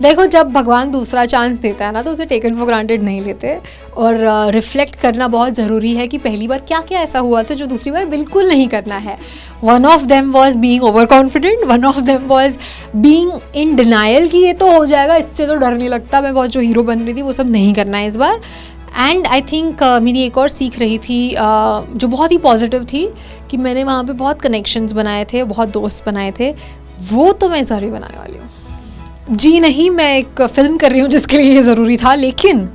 देखो, जब भगवान दूसरा चांस देता है ना तो उसे टेकन फॉर ग्रांटेड नहीं लेते, और रिफ्लेक्ट करना बहुत ज़रूरी है कि पहली बार क्या क्या ऐसा हुआ था जो दूसरी बार बिल्कुल नहीं करना है. One of them was being over confident, one of them was being in denial कि ये तो हो जाएगा, इससे तो डर नहीं लगता, मैं बहुत जो हीरो बन रही थी वो सब नहीं करना है इस बार. एंड आई थिंक मेरी एक और सीख रही थी जो बहुत ही पॉजिटिव थी, कि मैंने वहाँ पे बहुत कनेक्शंस बनाए थे, बहुत दोस्त बनाए थे, वो तो मैं इस बार भी बनाने वाली हूँ. जी नहीं, मैं एक फ़िल्म कर रही हूँ जिसके लिए ये ज़रूरी था, लेकिन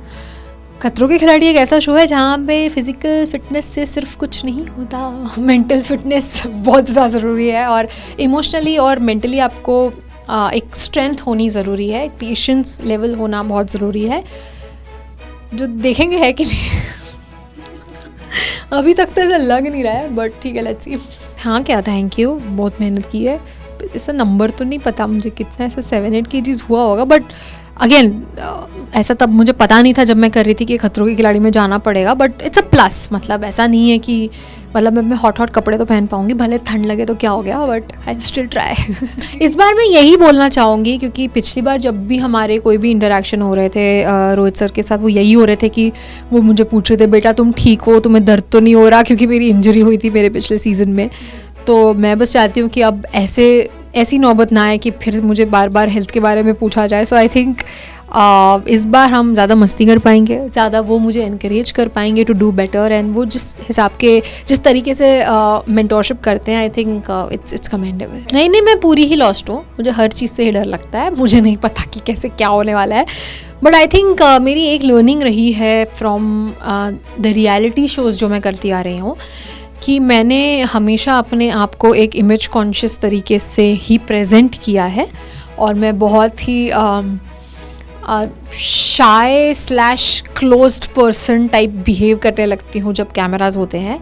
खतरों के खिलाड़ी एक ऐसा शो है जहाँ पे फिज़िकल फिटनेस से सिर्फ कुछ नहीं होता, मेंटल फिटनेस बहुत ज़्यादा ज़रूरी है, और इमोशनली और मेंटली आपको एक स्ट्रेंथ होनी ज़रूरी है, एक पेशेंस लेवल होना बहुत ज़रूरी है, जो देखेंगे है कि नहीं. अभी तक तो ऐसा लग नहीं रहा है, बट ठीक है, लेट्स सी. हाँ क्या, थैंक यू, बहुत मेहनत की है. ऐसा नंबर तो नहीं पता मुझे कितना, ऐसा 7-8 kgs हुआ होगा, बट अगेन ऐसा तब मुझे पता नहीं था जब मैं कर रही थी कि खतरों के खिलाड़ी में जाना पड़ेगा, बट इट्स अ प्लस. मतलब ऐसा नहीं है कि मतलब मैं हॉट कपड़े तो पहन पाऊँगी, भले ठंड लगे तो क्या हो गया, बट आई स्टिल ट्राई. इस बार मैं यही बोलना चाहूँगी, क्योंकि पिछली बार जब भी हमारे कोई भी इंटरेक्शन हो रहे थे रोहित सर के साथ, वो यही हो रहे थे कि वो मुझे पूछ रहे थे, बेटा तुम ठीक हो, तुम्हें दर्द तो नहीं हो रहा, क्योंकि मेरी इंजरी हुई थी मेरे पिछले सीज़न में. तो मैं बस चाहती हूँ कि अब ऐसी नौबत ना आए कि फिर मुझे बार बार हेल्थ के बारे में पूछा जाए. सो आई थिंक इस बार हम ज़्यादा मस्ती कर पाएंगे, ज़्यादा वो मुझे इनकरेज कर पाएंगे टू डू बेटर, एंड वो जिस तरीके से मेंटोरशिप करते हैं, आई थिंक इट्स कमेंडेबल. नहीं, मैं पूरी ही लॉस्ट हूँ, मुझे हर चीज़ से ही डर लगता है, मुझे नहीं पता कि कैसे क्या होने वाला है. बट आई थिंक मेरी एक लर्निंग रही है फ्रॉम द रियलिटी शोज़ जो मैं करती आ रही हूँ, कि मैंने हमेशा अपने आप को एक इमेज कॉन्शियस तरीके से ही प्रेजेंट किया है, और मैं बहुत ही शाय / क्लोज्ड पर्सन टाइप बिहेव करने लगती हूँ जब कैमराज होते हैं.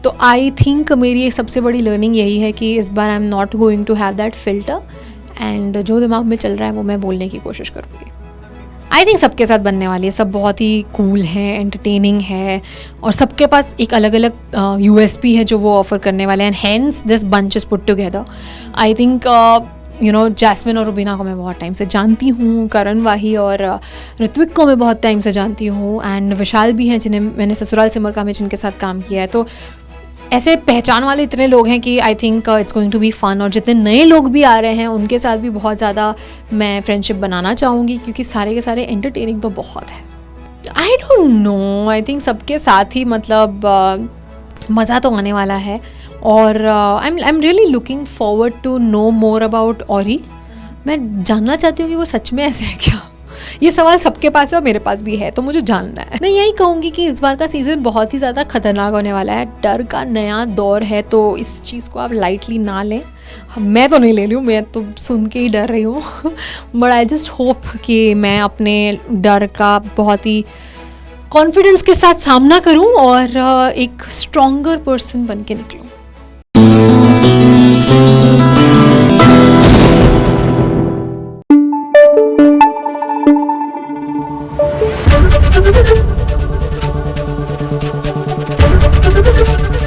तो आई थिंक मेरी एक सबसे बड़ी लर्निंग यही है कि इस बार I am not going to have that filter, and जो दिमाग में चल रहा है वो मैं बोलने की कोशिश करूँगी. आई थिंक सबके साथ बनने वाली है, सब बहुत ही कूल हैं, एंटरटेनिंग है, और सबके पास एक अलग अलग USP है जो वो ऑफ़र करने वाले हैं, and hence this bunch is put together. I think Jasmine और रुबीना को मैं बहुत टाइम से जानती हूँ, करण वाही और ऋत्विक को मैं बहुत टाइम से जानती हूँ, एंड विशाल भी हैं जिन्हें मैंने ससुराल सिमर का में जिनके साथ काम किया है. तो ऐसे पहचान वाले इतने लोग हैं कि I think it's going to be fun, और जितने नए लोग भी आ रहे हैं उनके साथ भी बहुत ज़्यादा मैं फ्रेंडशिप बनाना चाहूँगी, क्योंकि सारे के सारे एंटरटेनिंग तो बहुत है. I don't know, I think सबके साथ ही मतलब मज़ा तो आने वाला है, और I am really looking forward to know more about Orry. मैं जानना चाहती हूँ कि वो सच में ऐसे है क्या. ये सवाल सबके पास है और मेरे पास भी है, तो मुझे जानना है. मैं यही कहूँगी कि इस बार का सीज़न बहुत ही ज़्यादा खतरनाक होने वाला है. डर का नया दौर है, तो इस चीज़ को आप लाइटली ना लें. मैं तो नहीं ले रही हूँ, मैं तो सुन के ही डर रही हूँ. बट आई जस्ट होप कि मैं अपने डर का बहुत ही कॉन्फिडेंस के साथ सामना करूँ और एक स्ट्रॉन्गर पर्सन बन के निकलूँ.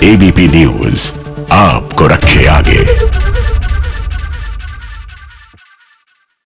ABP न्यूज़ आपको रखे आगे.